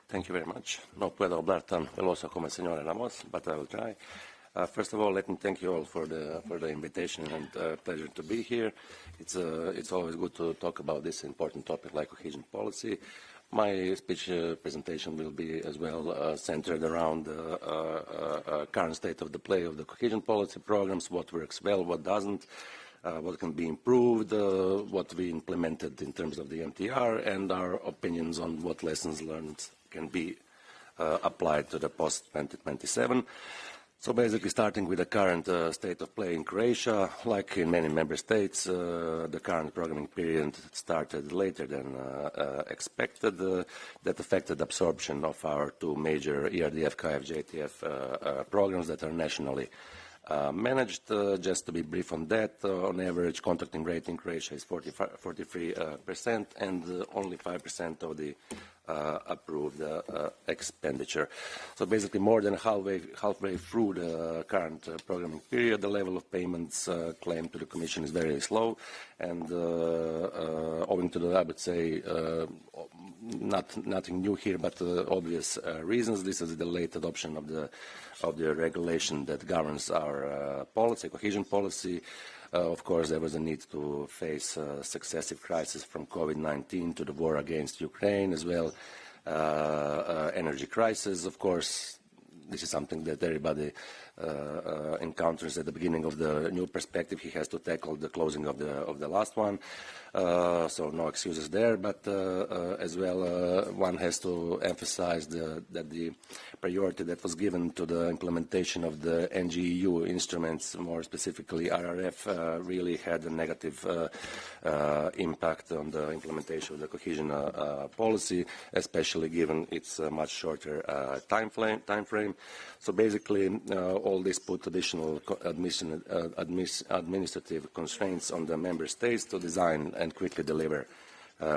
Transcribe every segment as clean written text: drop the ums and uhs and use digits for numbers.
Thank you very much. No puedo hablar tan veloso como el señor Ramos, but I will try. First of all, let me thank you all for the invitation and pleasure to be here. It's always good to talk about this important topic like cohesion policy. My speech presentation will be as well centered around the current state of the play of the cohesion policy programs, what works well, what doesn't, what can be improved, what we implemented in terms of the MTR, and our opinions on what lessons learned can be applied to the post-2027. So basically starting with the current state of play in Croatia, like in many member states, the current programming period started later than expected. That affected absorption of our two major ERDF, KF, JTF programs that are nationally managed. Just to be brief on that, on average contracting rate in Croatia is 43% and only 5% of the approved expenditure. So basically more than halfway through the current programming period, the level of payments claimed to the Commission is very slow, and owing to the, I would say, nothing new here, but obvious reasons. This is the late adoption of the regulation that governs our policy, cohesion policy. Of course, there was a need to face successive crises from COVID-19 to the war against Ukraine as well, energy crisis. Of course, this is something that everybody encounters at the beginning of the new perspective. He has to tackle the closing of the last one, so no excuses there. But as well, one has to emphasize that the priority that was given to the implementation of the NGEU instruments, more specifically RRF, really had a negative impact on the implementation of the cohesion policy, especially given its much shorter time frame. So basically, all this put additional administrative constraints on the member states to design and quickly deliver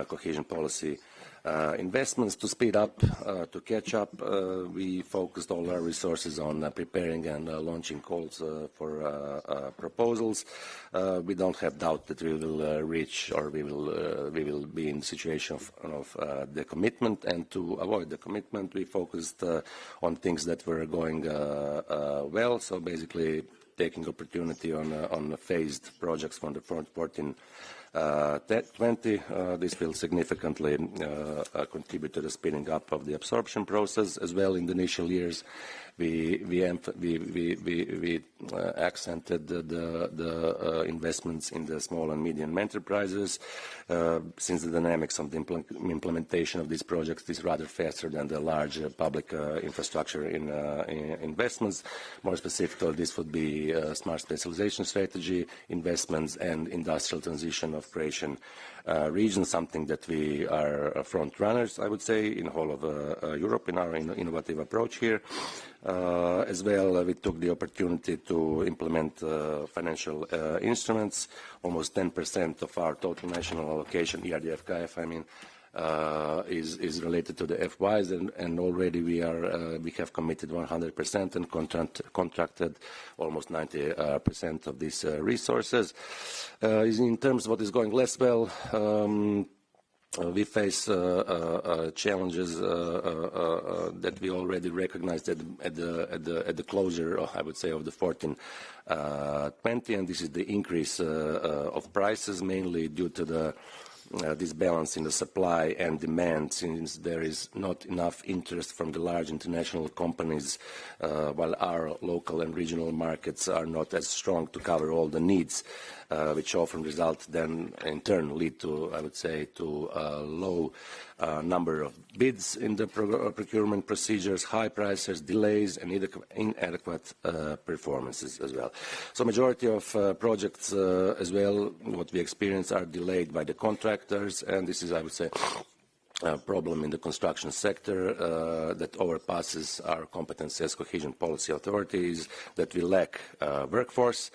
cohesion policy investments. To speed up, to catch up, we focused all our resources on preparing and launching calls for proposals. We don't have doubt that we will reach, or we will be in the situation of the commitment, and to avoid the commitment, we focused on things that were going well. So basically, taking opportunity on phased projects from the front 14 20. This will significantly contribute to the speeding up of the absorption process. As well, in the initial years, we accented the investments in the small and medium enterprises, since the dynamics of the implementation of these projects is rather faster than the large public infrastructure investments. More specifically, this would be smart specialization strategy investments and industrial transition of Croatian region, something that we are front runners, I would say, in the whole of Europe in our innovative approach here. As well, we took the opportunity to implement financial instruments. Almost 10% of our total national allocation, ERDF, KF, I mean, is related to the FYs, and already we have committed 100% and contracted almost 90% of these resources. In terms of what is going less well, we face challenges that we already recognized at the closure, I would say, of the 14-20, and this is the increase of prices, mainly due to the disbalance in the supply and demand, since there is not enough interest from the large international companies, while our local and regional markets are not as strong to cover all the needs, which often result then in turn lead to, I would say, to a low number of bids in the procurement procedures, high prices, delays, and inadequate performances as well. So majority of projects as well, what we experience, are delayed by the contractors, and this is, I would say, a problem in the construction sector that overpasses our competence as cohesion policy authorities, that we lack workforce.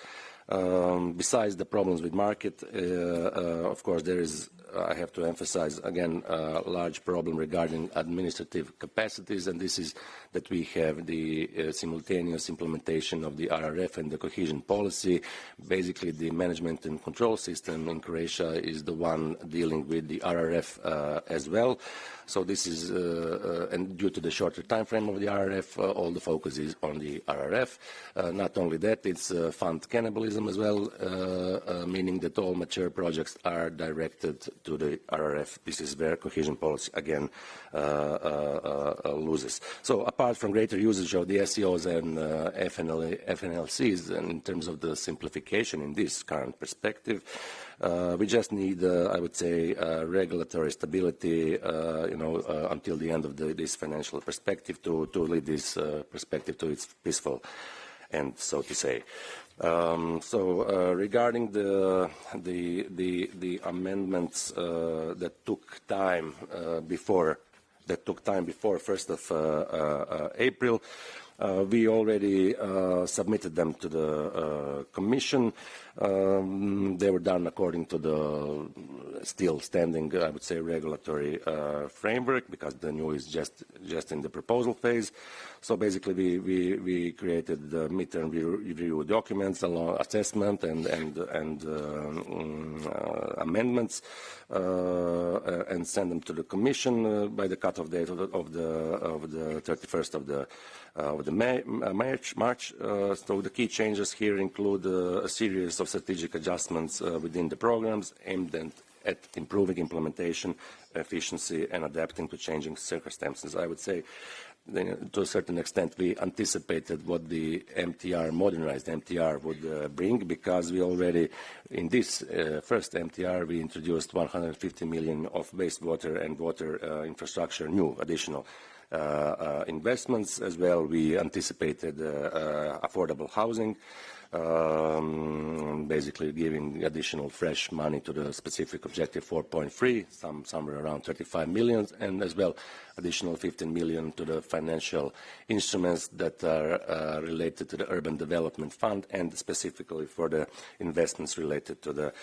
Besides the problems with market, of course, there is I have to emphasize again a large problem regarding administrative capacities, and this is that we have the simultaneous implementation of the RRF and the cohesion policy. Basically, the management and control system in Croatia is the one dealing with the RRF as well. So this is, and due to the shorter time frame of the RRF, all the focus is on the RRF. Not only that, it's fund cannibalism as well, meaning that all mature projects are directed to the RRF. This is where cohesion policy again loses. So apart from greater usage of the SEOs and FNLCs, and in terms of the simplification in this current perspective, we just need, I would say, regulatory stability, until the end of this financial perspective to lead this perspective to its peaceful end, so to say. Regarding the amendments that took time before 1st of April. We already submitted them to the Commission. They were done according to the still standing, I would say, regulatory framework, because the new is just in the proposal phase. So basically, we created the midterm review documents, along assessment and amendments, and send them to the Commission by the cutoff date of the 31st of March. So the key changes here include a series of strategic adjustments within the programs aimed at improving implementation, efficiency, and adapting to changing circumstances. I would say, to a certain extent, we anticipated what the MTR, modernized MTR, would bring, because we already, in this first MTR, we introduced 150 million of wastewater and water infrastructure, new additional investments as well. We anticipated affordable housing, basically giving additional fresh money to the specific objective 4.3, somewhere around 35 million, and as well additional 15 million to the financial instruments that are related to the Urban Development Fund, and specifically for the investments related to the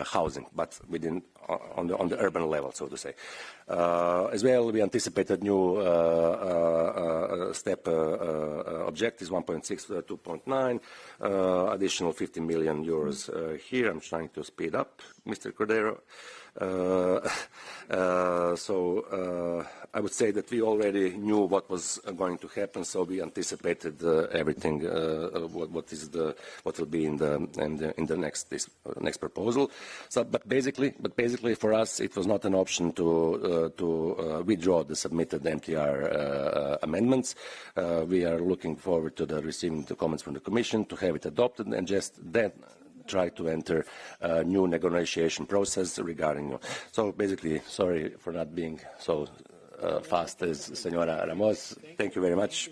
housing, but on the urban level, so to say. As well, we anticipated new step objectives, 1.6 to 2.9, additional 50 million euros here. I'm trying to speed up, Mr. Cordero. I would say that we already knew what was going to happen, so we anticipated everything. What will be in the next proposal. So, but basically, for us, it was not an option to withdraw the submitted MTR amendments. We are looking forward to receiving the comments from the Commission, to have it adopted, and just then try to enter a new negotiation process regarding. So basically, sorry for not being so fast as Senora Ramos. Thank you very much.